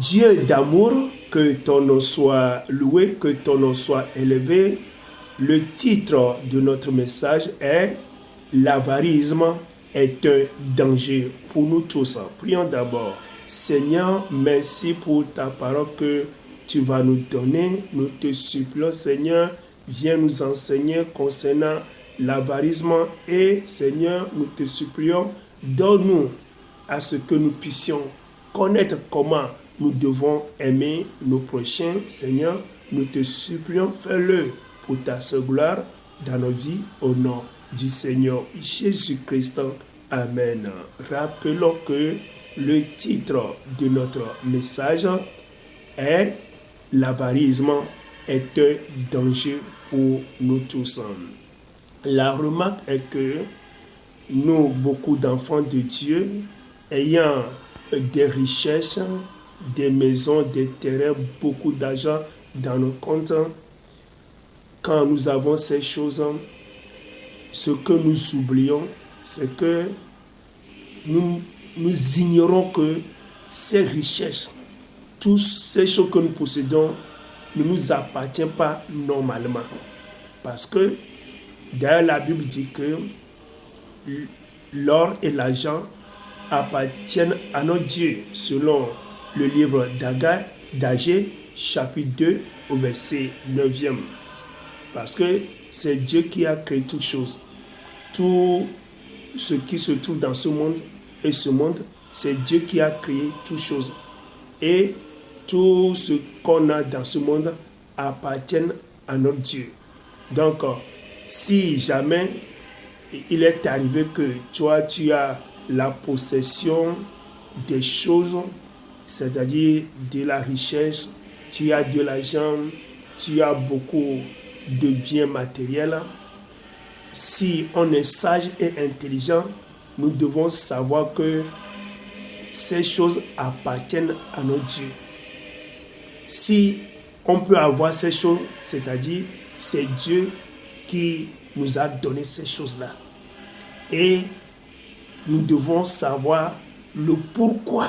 Dieu d'amour, que ton nom soit loué, que ton nom soit élevé. Le titre de notre message est L'avarisme est un danger pour nous tous. Prions d'abord. Seigneur, merci pour ta parole que tu vas nous donner. Nous te supplions, Seigneur, viens nous enseigner concernant l'avarisme. Et Seigneur, nous te supplions, donne-nous à ce que nous puissions connaître comment nous devons aimer nos prochains. Seigneur, nous te supplions, fais-le pour ta seule gloire dans nos vies, au nom du Seigneur Jésus-Christ. Amen. Rappelons que le titre de notre message est L'avarisme est un danger pour nous tous. La remarque est que nous, beaucoup d'enfants de Dieu, ayant des richesses, des maisons, des terrains, beaucoup d'argent dans nos comptes, quand nous avons ces choses, ce que nous oublions, c'est que nous ignorons que ces richesses, toutes ces choses que nous possédons, ne nous appartiennent pas normalement. Parce que, d'ailleurs, la Bible dit que l'or et l'argent appartiennent à notre Dieu, selon le livre d'Agée, chapitre 2, au verset 9e. Parce que c'est Dieu qui a créé toutes choses. Tout ce qui se trouve dans ce monde et ce monde, c'est Dieu qui a créé toutes choses. Et tout ce qu'on a dans ce monde appartient à notre Dieu. Donc, si jamais il est arrivé que toi, tu as la possession des choses, c'est-à-dire de la richesse, tu as de l'argent, tu as beaucoup de biens matériels. Si on est sage et intelligent, nous devons savoir que ces choses appartiennent à notre Dieu. Si on peut avoir ces choses, c'est-à-dire c'est Dieu qui nous a donné ces choses-là. Et nous devons savoir le pourquoi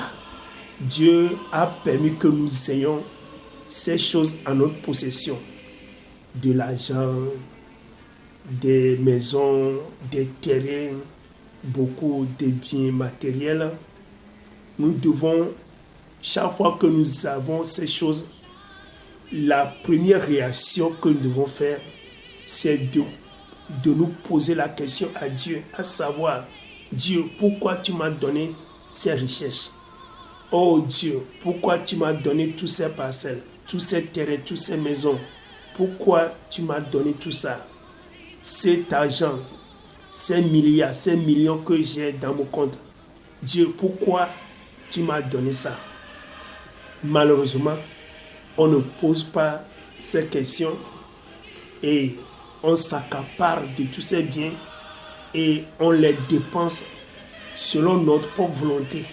Dieu a permis que nous ayons ces choses en notre possession. De l'argent, des maisons, des terrains, beaucoup de biens matériels. Nous devons, chaque fois que nous avons ces choses, la première réaction que nous devons faire, c'est de nous poser la question à Dieu, à savoir, Dieu, pourquoi tu m'as donné ces richesses? Oh Dieu, pourquoi tu m'as donné tous ces parcelles, tous ces terrains, toutes ces maisons? Pourquoi tu m'as donné tout ça? Cet argent, ces milliards, ces millions que j'ai dans mon compte. Dieu, pourquoi tu m'as donné ça? Malheureusement, on ne pose pas ces questions et on s'accapare de tous ces biens et on les dépense selon notre propre volonté,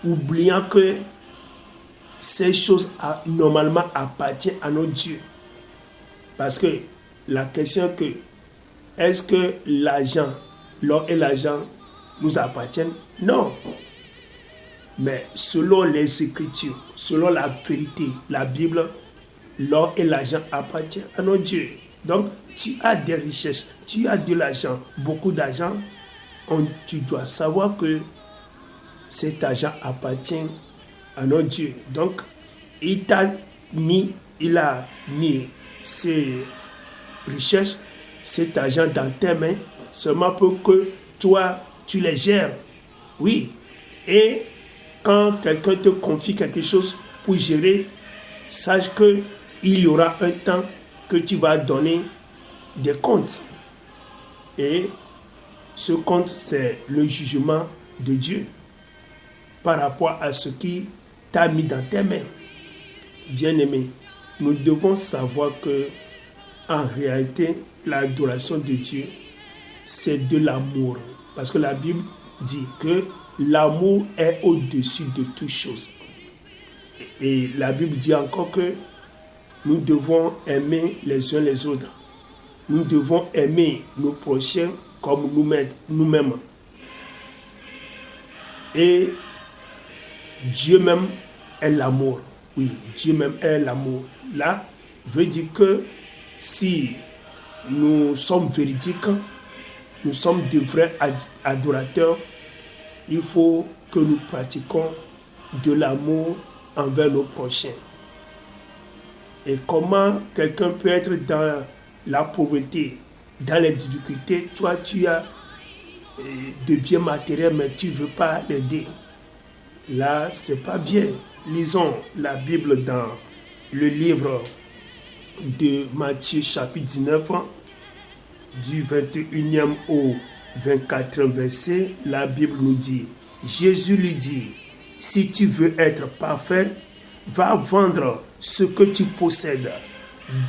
oubliant que ces choses normalement appartiennent à notre Dieu. Parce que la question est que, est-ce que l'argent, l'or et l'argent nous appartiennent? Non. Mais selon les Écritures, selon la vérité, la Bible, l'or et l'argent appartiennent à notre Dieu. Donc, tu as des richesses, tu as de l'argent, beaucoup d'argent, tu dois savoir que cet argent appartient à notre Dieu. Donc, il a mis ses richesses, cet argent dans tes mains, seulement pour que toi, tu les gères. Oui. Et quand quelqu'un te confie quelque chose pour gérer, sache qu'il y aura un temps que tu vas donner des comptes. Et ce compte, c'est le jugement de Dieu par rapport à ce qui t'a mis dans tes mains. Bien-aimés, nous devons savoir que en réalité, l'adoration de Dieu, c'est de l'amour. Parce que la Bible dit que l'amour est au-dessus de toutes choses. Et la Bible dit encore que nous devons aimer les uns les autres. Nous devons aimer nos prochains comme nous-mêmes. Et Dieu même est l'amour. Oui, Dieu même est l'amour. Là, veut dire que si nous sommes véridiques, nous sommes de vrais adorateurs, il faut que nous pratiquions de l'amour envers nos prochains. Et comment quelqu'un peut être dans la pauvreté, dans les difficultés, toi tu as de biens matériels mais tu ne veux pas l'aider. Là, c'est pas bien. Lisons la Bible dans le livre de Matthieu chapitre 19, du 21e au 24e verset. La Bible nous dit, Jésus lui dit, si tu veux être parfait, va vendre ce que tu possèdes,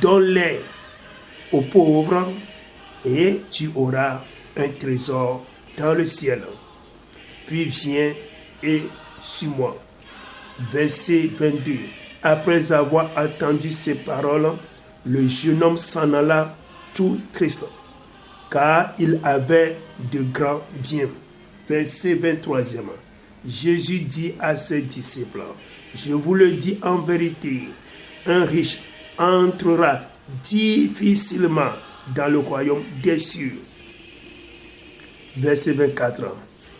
donne-les aux pauvres et tu auras un trésor dans le ciel. Puis viens et suis-moi. Verset 22. Après avoir entendu ces paroles, le jeune homme s'en alla tout triste, car il avait de grands biens. Verset 23e. Jésus dit à ses disciples, je vous le dis en vérité, un riche entrera difficilement dans le royaume des cieux. Verset 24.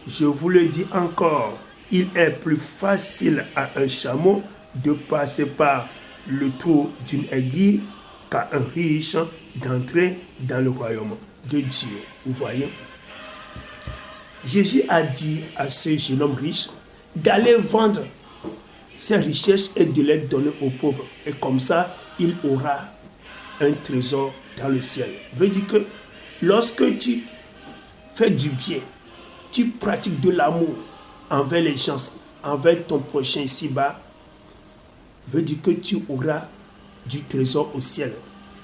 Je vous le dis encore, il est plus facile à un chameau de passer par le trou d'une aiguille qu'à un riche d'entrer dans le royaume de Dieu. Vous voyez? Jésus a dit à ce jeune homme riche d'aller vendre ses richesses et de les donner aux pauvres. Et comme ça, il aura un trésor dans le ciel. Veut dire que lorsque tu fais du bien, tu pratiques de l'amour envers les gens, envers ton prochain ici-bas, veut dire que tu auras du trésor au ciel.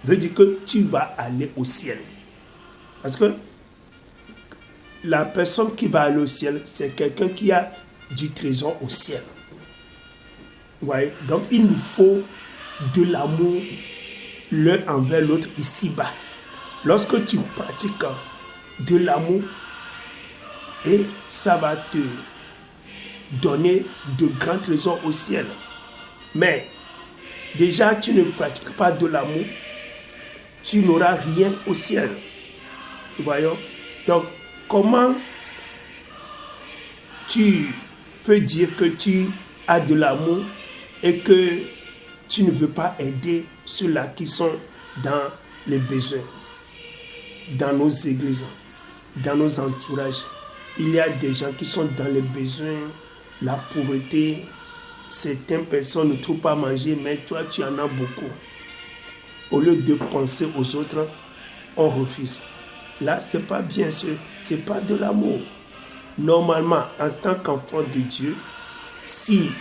Veut dire que tu vas aller au ciel. Parce que la personne qui va aller au ciel, c'est quelqu'un qui a du trésor au ciel. Ouais. Donc il nous faut de l'amour l'un envers l'autre ici-bas. Lorsque tu pratiques de l'amour, et ça va te donner de grands trésors au ciel. Mais déjà tu ne pratiques pas de l'amour, tu n'auras rien au ciel. Voyons. Donc comment tu peux dire que tu as de l'amour et que tu ne veux pas aider ceux-là qui sont dans les besoins, dans nos églises, dans nos entourages? Il y a des gens qui sont dans les besoins, la pauvreté. Certaines personnes ne trouvent pas à manger, mais toi, tu en as beaucoup. Au lieu de penser aux autres, on refuse. Là, ce n'est pas bien, ce n'est pas de l'amour. Normalement, en tant qu'enfant de Dieu, si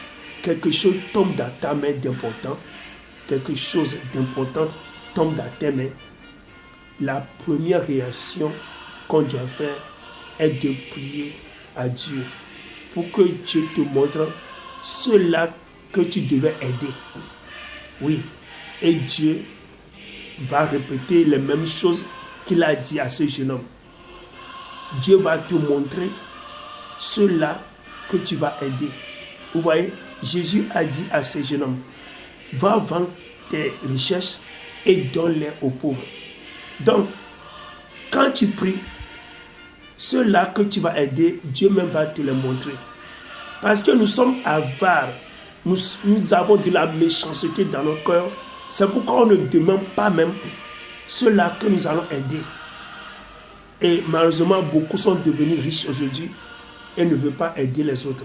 quelque chose tombe dans ta main d'important, quelque chose d'important tombe dans tes mains, la première réaction qu'on doit faire est de prier à Dieu pour que Dieu te montre ceux-là que tu devais aider. Oui, et Dieu va répéter les mêmes choses qu'il a dit à ce jeune homme. Dieu va te montrer ceux-là que tu vas aider. Vous voyez, Jésus a dit à ce jeune homme, va vendre tes richesses et donne-les aux pauvres. Donc, quand tu pries, ceux-là que tu vas aider, Dieu même va te les montrer. Parce que nous sommes avares, nous avons de la méchanceté dans nos cœurs. C'est pourquoi on ne demande pas même ceux-là que nous allons aider. Et malheureusement, beaucoup sont devenus riches aujourd'hui et ne veulent pas aider les autres.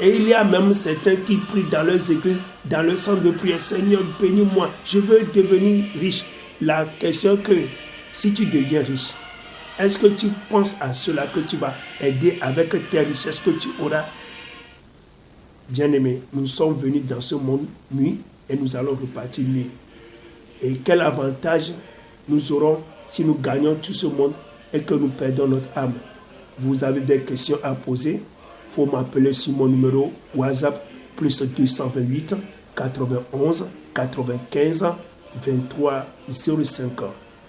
Et il y a même certains qui prient dans leurs églises, dans leur centre de prière, Seigneur, bénis-moi, je veux devenir riche. La question est que si tu deviens riche, est-ce que tu penses à cela que tu vas aider avec tes richesses que tu auras? Bien-aimés, nous sommes venus dans ce monde nuit et nous allons repartir nuit. Et quel avantage nous aurons si nous gagnons tout ce monde et que nous perdons notre âme? Vous avez des questions à poser? Il faut m'appeler sur mon numéro WhatsApp plus 228 91 95 23 05.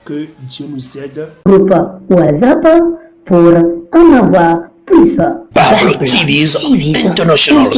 Que Dieu nous aide. Groupe WhatsApp pour en avoir plus. Pablo TV's International.